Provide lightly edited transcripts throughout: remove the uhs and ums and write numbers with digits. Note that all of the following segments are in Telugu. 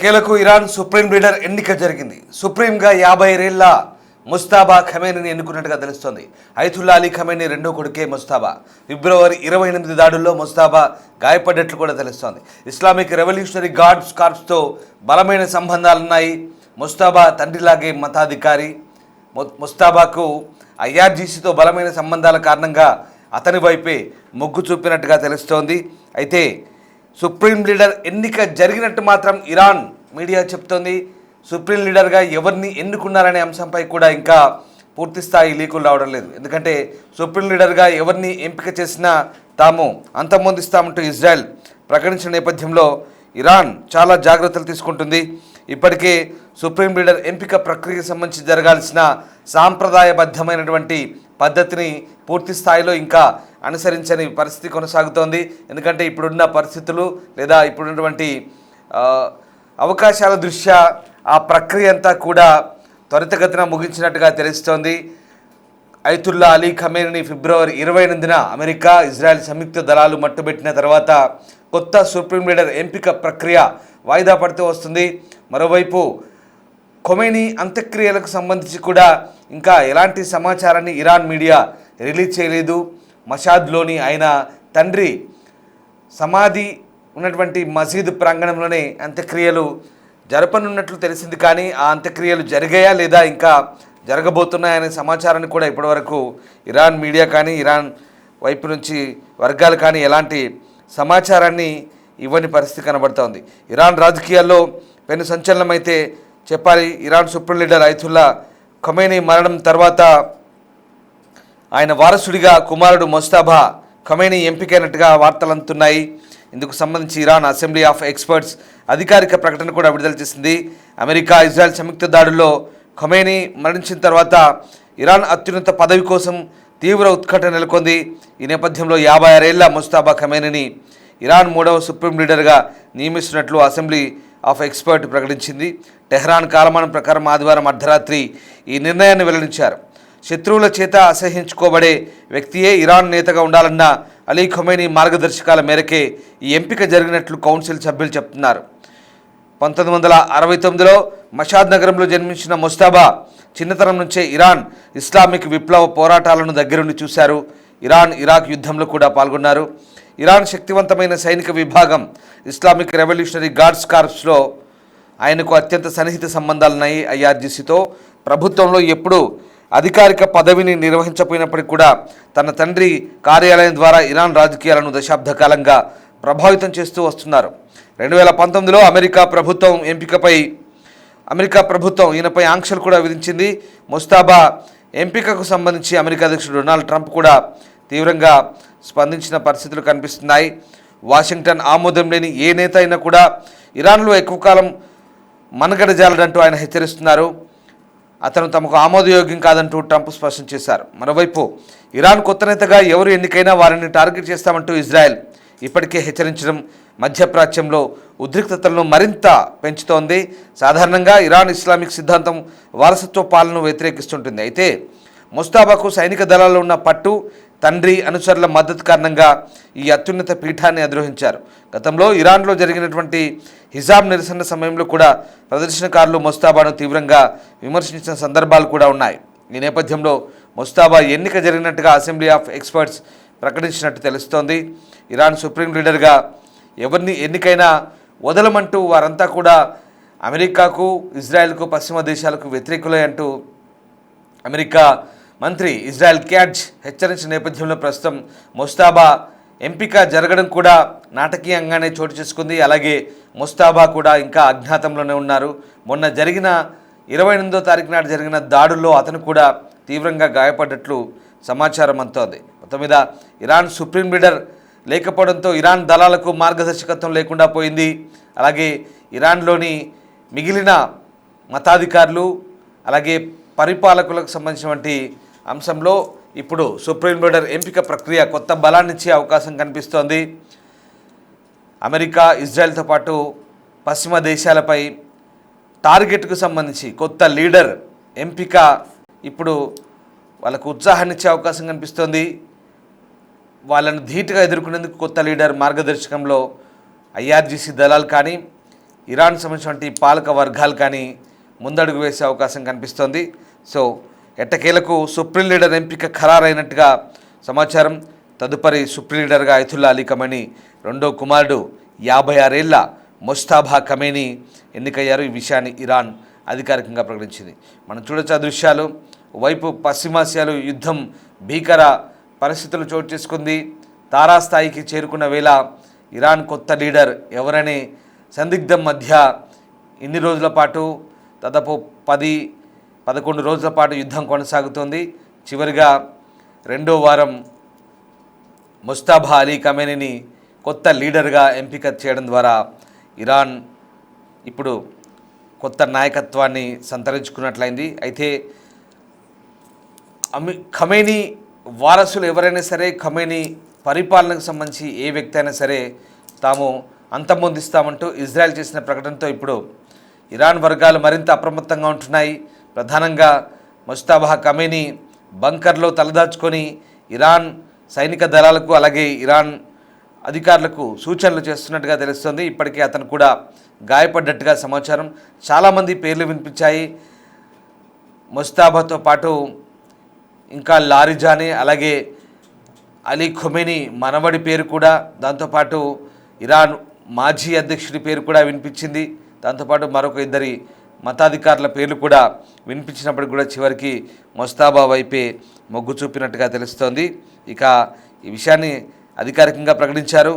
ఎట్టకేలకు ఇరాన్ సుప్రీం లీడర్ ఎన్నిక జరిగింది. సుప్రీంగా 50 ఏళ్ల ముస్తాబా ఖమేనీని ఎన్నుకున్నట్టుగా తెలుస్తోంది. అయతుల్లా అలీ ఖమేనీ రెండో కొడుకే ముస్తాబా. ఫిబ్రవరి 28 దాడుల్లో ముస్తాబా గాయపడ్డట్లు కూడా తెలుస్తోంది. ఇస్లామిక్ రెవల్యూషనరీ గార్డ్స్ కార్ప్స్తో బలమైన సంబంధాలున్నాయి. ముస్తాబా తండ్రిలాగే మతాధికారి. ముస్తాబాకు ఐఆర్జీసీతో బలమైన సంబంధాల కారణంగా అతని వైపే మొగ్గు చూపినట్టుగా తెలుస్తోంది. అయితే సుప్రీం లీడర్ ఎన్నిక జరిగినట్టు మాత్రం ఇరాన్ మీడియా చెప్తోంది. సుప్రీం లీడర్గా ఎవరిని ఎన్నుకున్నారనే అంశంపై కూడా ఇంకా పూర్తి స్థాయి లీకులు రావడం లేదు. ఎందుకంటే సుప్రీం లీడర్గా ఎవరిని ఎంపిక చేసినా తాము అంతమొందిస్తామంటూ ఇజ్రాయెల్ ప్రకటించిన నేపథ్యంలో ఇరాన్ చాలా జాగ్రత్తలు తీసుకుంటుంది. ఇప్పటికే సుప్రీం లీడర్ ఎంపిక ప్రక్రియకు సంబంధించి జరగాల్సిన సాంప్రదాయబద్ధమైనటువంటి పద్ధతిని పూర్తి స్థాయిలో ఇంకా అనుసరించని పరిస్థితి కొనసాగుతోంది. ఎందుకంటే ఇప్పుడున్న పరిస్థితులు లేదా ఇప్పుడున్నటువంటి అవకాశాల దృష్ట్యా ఆ ప్రక్రియ అంతా కూడా త్వరితగతిన ముగించినట్టుగా తెలుస్తోంది. అయతుల్లా అలీ ఖమేనీని ఫిబ్రవరి 28న అమెరికా, ఇజ్రాయెల్ సంయుక్త దళాలు మట్టుబెట్టిన తర్వాత కొత్త సుప్రీం లీడర్ ఎంపిక ప్రక్రియ వాయిదా పడుతూ వస్తుంది. మరోవైపు ఖొమైనీ అంత్యక్రియలకు సంబంధించి కూడా ఇంకా ఎలాంటి సమాచారాన్ని ఇరాన్ మీడియా రిలీజ్ చేయలేదు. మషాద్లోని ఆయన తండ్రి సమాధి ఉన్నటువంటి మసీదు ప్రాంగణంలోనే అంత్యక్రియలు జరపనున్నట్లు తెలిసింది. కానీ ఆ అంత్యక్రియలు జరిగాయా లేదా ఇంకా జరగబోతున్నాయనే సమాచారాన్ని కూడా ఇప్పటివరకు ఇరాన్ మీడియా కానీ ఇరాన్ వైపు నుంచి వర్గాలు కానీ ఎలాంటి సమాచారాన్ని ఇవ్వని పరిస్థితి కనబడుతోంది. ఇరాన్ రాజకీయాల్లో పెను సంచలనం అయితే చెప్పాలి. Iran supreme leader Ayatollah Khamenei మరణం తర్వాత ఆయన వారసుడిగా కుమారుడు ముస్తాబా ఖమేనీ ఎంపికైనట్టుగా వార్తలు అందుతున్నాయి. ఇందుకు సంబంధించి ఇరాన్ అసెంబ్లీ ఆఫ్ ఎక్స్పర్ట్స్ అధికారిక ప్రకటన కూడా విడుదల చేసింది. అమెరికా, ఇజ్రాయెల్ సంయుక్త దాడుల్లో ఖమేనీ మరణించిన తర్వాత ఇరాన్ అత్యున్నత పదవి కోసం తీవ్ర ఉత్కంఠ నెలకొంది. ఈ నేపథ్యంలో 56 ఏళ్ల ముస్తాబా ఖమేనీని ఇరాన్ 3వ సుప్రీం లీడర్గా నియమిస్తున్నట్లు అసెంబ్లీ ఆఫ్ ఎక్స్పర్ట్ ప్రకటించింది. టెహ్రాన్ కాలమానం ప్రకారం ఆదివారం అర్ధరాత్రి ఈ నిర్ణయాన్ని వెల్లడించారు. శత్రువుల చేత అసహ్యించుకోబడే వ్యక్తియే ఇరాన్ నేతగా ఉండాలన్న అలీ ఖొమైనీ మార్గదర్శకాల మేరకే ఈ ఎంపిక జరిగినట్లు కౌన్సిల్ సభ్యులు చెప్తున్నారు. 1969లో మషాద్ నగరంలో జన్మించిన ముస్తాబా చిన్నతనం నుంచే ఇరాన్ ఇస్లామిక్ విప్లవ పోరాటాలను దగ్గరుండి చూశారు. ఇరాన్ ఇరాక్ యుద్ధంలో కూడా పాల్గొన్నారు. ఇరాన్ శక్తివంతమైన సైనిక విభాగం ఇస్లామిక్ రెవల్యూషనరీ గార్డ్స్ కార్ప్స్లో ఆయనకు అత్యంత సన్నిహిత సంబంధాలున్నాయి. ఐఆర్జీసీతో ప్రభుత్వంలో ఎప్పుడూ అధికారిక పదవిని నిర్వహించకపోయినప్పటికీ కూడా తన తండ్రి కార్యాలయం ద్వారా ఇరాన్ రాజకీయాలను దశాబ్ద కాలంగా ప్రభావితం చేస్తూ వస్తున్నారు. 2019లో అమెరికా ప్రభుత్వం ఈయనపై ఆంక్షలు కూడా విధించింది. ముస్తాబా ఎంపికకు సంబంధించి అమెరికా అధ్యక్షుడు డొనాల్డ్ ట్రంప్ కూడా తీవ్రంగా స్పందించిన పరిస్థితులు కనిపిస్తున్నాయి. వాషింగ్టన్ ఆమోదం లేని ఏ నేత అయినా కూడా ఇరాన్లో ఎక్కువ కాలం మనుగడజాలడంటూ ఆయన హెచ్చరిస్తున్నారు. అతను తమకు ఆమోదయోగ్యం కాదంటూ ట్రంప్ స్పష్టం చేశారు. మరోవైపు ఇరాన్ కొత్త నేతగా ఎవరు ఎన్నికైనా వారిని టార్గెట్ చేస్తామంటూ ఇజ్రాయెల్ ఇప్పటికే హెచ్చరించడం మధ్యప్రాచ్యంలో ఉద్రిక్తతలను మరింత పెంచుతోంది. సాధారణంగా ఇరాన్ ఇస్లామిక్ సిద్ధాంతం వారసత్వ పాలనను వ్యతిరేకిస్తుంటుంది. అయితే ముస్తాబాకు సైనిక దళాల్లో ఉన్న పట్టు, తండ్రి అనుచరుల మద్దతు కారణంగా ఈ అత్యున్నత పీఠాన్ని అధిరోహించారు. గతంలో ఇరాన్లో జరిగినటువంటి హిజాబ్ నిరసన సమయంలో కూడా ప్రదర్శనకారులు ముస్తాబాను తీవ్రంగా విమర్శించిన సందర్భాలు కూడా ఉన్నాయి. ఈ నేపథ్యంలో ముస్తాబా ఎన్నిక జరిగినట్టుగా అసెంబ్లీ ఆఫ్ ఎక్స్పర్ట్స్ ప్రకటించినట్టు తెలుస్తోంది. ఇరాన్ సుప్రీం లీడర్గా ఎవరిని ఎన్నికైనా వదలమంటూ వారంతా కూడా అమెరికాకు, ఇజ్రాయెల్కు, పశ్చిమ దేశాలకు వ్యతిరేకులే అంటూ అమెరికా మంత్రి ఇజ్రాయెల్ క్యాడ్జ్ హెచ్చరించిన నేపథ్యంలో ప్రస్తుతం ముస్తాబా ఎంపిక జరగడం కూడా నాటకీయంగానే చోటు చేసుకుంది. అలాగే ముస్తాబా కూడా ఇంకా అజ్ఞాతంలోనే ఉన్నారు. మొన్న జరిగిన 28వ తారీఖు నాడు జరిగిన దాడుల్లో అతను కూడా తీవ్రంగా గాయపడ్డట్లు సమాచారం అందుతోంది. మొత్తం మీద ఇరాన్ సుప్రీం లీడర్ లేకపోవడంతో ఇరాన్ దళాలకు మార్గదర్శకత్వం లేకుండా పోయింది. అలాగే ఇరాన్లోని మిగిలిన మతాధికారులు అలాగే పరిపాలకులకు సంబంధించినటువంటి అంశంలో ఇప్పుడు సుప్రీం లీడర్ ఎంపిక ప్రక్రియ కొత్త బలాన్నిచ్చే అవకాశం కనిపిస్తోంది. అమెరికా, ఇజ్రాయెల్తో పాటు పశ్చిమ దేశాలపై టార్గెట్కు సంబంధించి కొత్త లీడర్ ఎంపిక ఇప్పుడు వాళ్ళకు ఉత్సాహాన్నిచ్చే అవకాశం కనిపిస్తోంది. వాళ్ళను ధీటుగా ఎదుర్కొనేందుకు కొత్త లీడర్ మార్గదర్శకంలో ఐఆర్జీసీ దళాలు కానీ ఇరాన్ సంబంధించినటువంటి పాలక వర్గాలు కానీ ముందడుగు వేసే అవకాశం కనిపిస్తోంది. సో ఎట్టకేలకు సుప్రీం లీడర్ ఎంపిక ఖరారైనట్టుగా సమాచారం. తదుపరి సుప్రీం లీడర్గా అయతుల్లా అలీ ఖమేనీ రెండో కుమారుడు 56 ఏళ్ల ముస్తాబా ఖమేనీ ఎన్నికయ్యారు. ఈ విషయాన్ని ఇరాన్ అధికారికంగా ప్రకటించింది. మనం చూడొచ్చు ఆ దృశ్యాలు. వైపు పశ్చిమాసియాలో యుద్ధం భీకర పరిస్థితులు చోటు చేసుకుంది. తారాస్థాయికి చేరుకున్న వేళ ఇరాన్ కొత్త లీడర్ ఎవరనే సందిగ్ధం మధ్య ఇన్ని రోజుల పాటు దాదాపు 10-11 రోజుల పాటు యుద్ధం కొనసాగుతోంది. చివరిగా రెండో వారం ముస్తాబా అలీ ఖమేనీని కొత్త లీడర్గా ఎంపిక చేయడం ద్వారా ఇరాన్ ఇప్పుడు కొత్త నాయకత్వాన్ని సంతరించుకున్నట్లయింది. అయితే ఖమేనీ వారసులు ఎవరైనా సరే, ఖమేనీ పరిపాలనకు సంబంధించి ఏ వ్యక్తి అయినా సరే తాము అంతమొందిస్తామంటూ ఇజ్రాయెల్ చేసిన ప్రకటనతో ఇప్పుడు ఇరాన్ వర్గాలు మరింత అప్రమత్తంగా ఉంటున్నాయి. ప్రధానంగా ముస్తాబా ఖమేనీ బంకర్లో తలదాచుకొని ఇరాన్ సైనిక దళాలకు అలాగే ఇరాన్ అధికారులకు సూచనలు చేస్తున్నట్టుగా తెలుస్తుంది. ఇప్పటికే అతను కూడా గాయపడ్డట్టుగా సమాచారం. చాలామంది పేర్లు వినిపించాయి. ముస్తాబాతో పాటు ఇంకా లారిజానీ అలాగే అలీ ఖమేనీ మనవడి పేరు కూడా, దాంతోపాటు ఇరాన్ మాజీ అధ్యక్షుడి పేరు కూడా వినిపించింది. దాంతోపాటు మరొక 2 మతాధికారుల పేర్లు కూడా వినిపించినప్పటికి కూడా చివరికి ముస్తాబా వైపే మొగ్గు చూపినట్టుగా తెలుస్తోంది. ఇక ఈ విషయాన్ని అధికారికంగా ప్రకటించారు.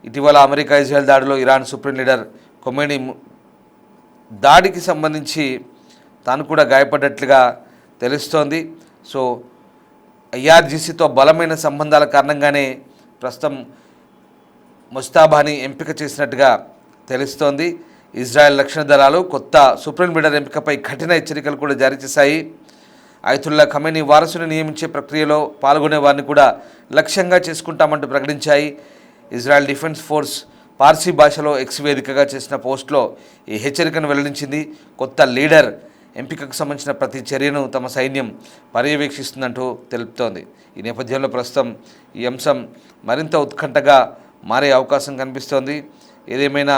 ఇటీవల అమెరికా ఇజ్రాయెల్ దాడిలో ఇరాన్ సుప్రీం లీడర్ ఖమేనీ దాడికి సంబంధించి తాను కూడా గాయపడ్డట్లుగా తెలుస్తోంది. సో ఐఆర్జీసీతో బలమైన సంబంధాల కారణంగానే ప్రస్తుతం ముస్తాబాని ఎంపిక చేసినట్టుగా తెలుస్తోంది. ఇజ్రాయెల్ రక్షణ దళాలు కొత్త సుప్రీం లీడర్ ఎంపికపై కఠిన హెచ్చరికలు కూడా జారీ చేశాయి. అయతుల్లా ఖమేనీ వారసుని నియమించే ప్రక్రియలో పాల్గొనే వారిని కూడా లక్ష్యంగా చేసుకుంటామంటూ ప్రకటించాయి. ఇజ్రాయెల్ డిఫెన్స్ ఫోర్స్ పార్సీ భాషలో ఎక్స్ వేదికగా చేసిన పోస్ట్లో ఈ హెచ్చరికను వెల్లడించింది. కొత్త లీడర్ ఎంపికకు సంబంధించిన ప్రతి చర్యను తమ సైన్యం పర్యవేక్షిస్తుందంటూ తెలుపుతోంది. ఈ నేపథ్యంలో ప్రస్తుతం ఈ అంశం మరింత ఉత్కంఠగా మారే అవకాశం కనిపిస్తోంది. ఏదేమైనా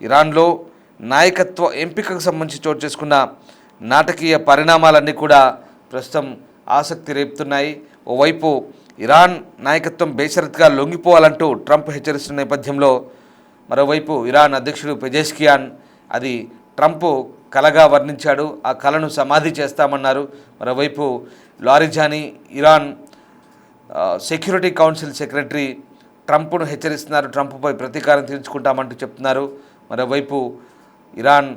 ఇరాన్లో నాయకత్వ ఎంపికకు సంబంధించి చోటు చేసుకున్న నాటకీయ పరిణామాలన్నీ కూడా ప్రస్తుతం ఆసక్తి రేపుతున్నాయి. ఓవైపు ఇరాన్ నాయకత్వం బేషరత్గా లొంగిపోవాలంటూ ట్రంప్ హెచ్చరిస్తున్న నేపథ్యంలో మరోవైపు ఇరాన్ అధ్యక్షుడు పెజెష్కియాన్ అది ట్రంప్ కలగా వర్ణించాడు. ఆ కలను సమాధి చేస్తామన్నారు. మరోవైపు Larijani Iran security council secretary ట్రంప్ను హెచ్చరిస్తున్నారు. ట్రంప్పై ప్రతీకారం తీర్చుకుంటామంటూ చెప్తున్నారు. మరోవైపు ఇరాన్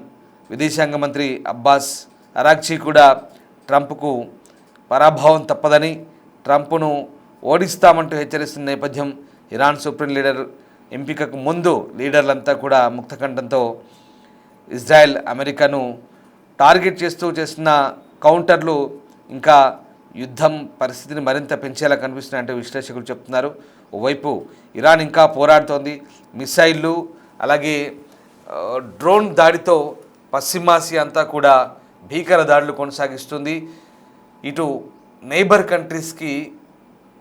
విదేశాంగ మంత్రి అబ్బాస్ అరాక్చీ కూడా ట్రంప్కు పరాభవం తప్పదని, ట్రంప్ను ఓడిస్తామంటూ హెచ్చరిస్తున్న నేపథ్యం ఇరాన్ సుప్రీం లీడర్ ఎంపికకు ముందు లీడర్లంతా కూడా ముక్తకంఠంతో ఇజ్రాయెల్ అమెరికాను టార్గెట్ చేస్తూ చేస్తున్న కౌంటర్లు ఇంకా యుద్ధం పరిస్థితిని మరింత పెంచేలా కనిపిస్తున్నాయంటే విశ్లేషకులు చెప్తున్నారు. ఓవైపు ఇరాన్ ఇంకా పోరాడుతోంది. మిసైళ్ళు అలాగే డ్రోన్ దాడితో పశ్చిమాసియా అంతా కూడా భీకర దాడులు కొనసాగిస్తుంది. ఇటు నైబర్ కంట్రీస్కి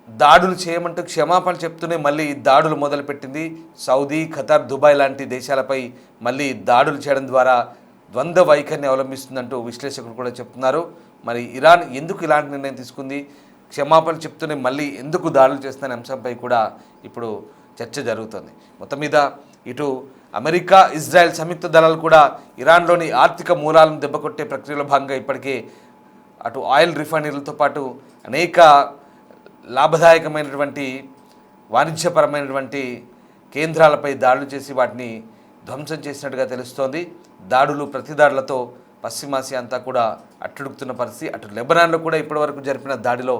దాడులు చేయమంటూ క్షమాపణ చెప్తూనే మళ్ళీ దాడులు మొదలుపెట్టింది. సౌదీ, ఖతార్, దుబాయ్ లాంటి దేశాలపై మళ్ళీ దాడులు చేయడం ద్వారా ద్వంద్వ వైఖరిని అవలంబిస్తుందంటూ విశ్లేషకులు కూడా చెప్తున్నారు. మరి ఇరాన్ ఎందుకు ఇలాంటి నిర్ణయం తీసుకుంది, క్షమాపణ చెప్తూనే మళ్ళీ ఎందుకు దాడులు చేస్తున్న అంశంపై కూడా ఇప్పుడు చర్చ జరుగుతుంది. మొత్తం మీద ఇటు అమెరికా, ఇజ్రాయెల్ సంయుక్త దళాలు కూడా ఇరాన్లోని ఆర్థిక మూలాలను దెబ్బకొట్టే ప్రక్రియలో భాగంగా ఇప్పటికే అటు ఆయిల్ రిఫైనరీలతో పాటు అనేక లాభదాయకమైనటువంటి వాణిజ్యపరమైనటువంటి కేంద్రాలపై దాడులు చేసి వాటిని ధ్వంసం చేసినట్టుగా తెలుస్తోంది. దాడులు ప్రతిదాడులతో పశ్చిమాసియా అంతా కూడా అట్టుడుకుతున్న పరిస్థితి. అటు లెబనాన్లో కూడా ఇప్పటివరకు జరిపిన దాడిలో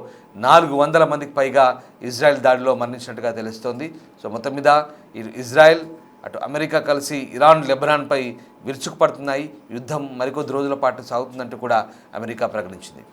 400 మందికి పైగా ఇజ్రాయెల్ దాడిలో మరణించినట్టుగా తెలుస్తోంది. సో మొత్తం మీద ఇజ్రాయెల్ అటు అమెరికా కలిసి ఇరాన్, లెబనాన్పై విరుచుకుపడుతున్నాయి. యుద్ధం మరికొద్ది రోజుల పాటు సాగుతుందంటూ కూడా అమెరికా ప్రకటించింది.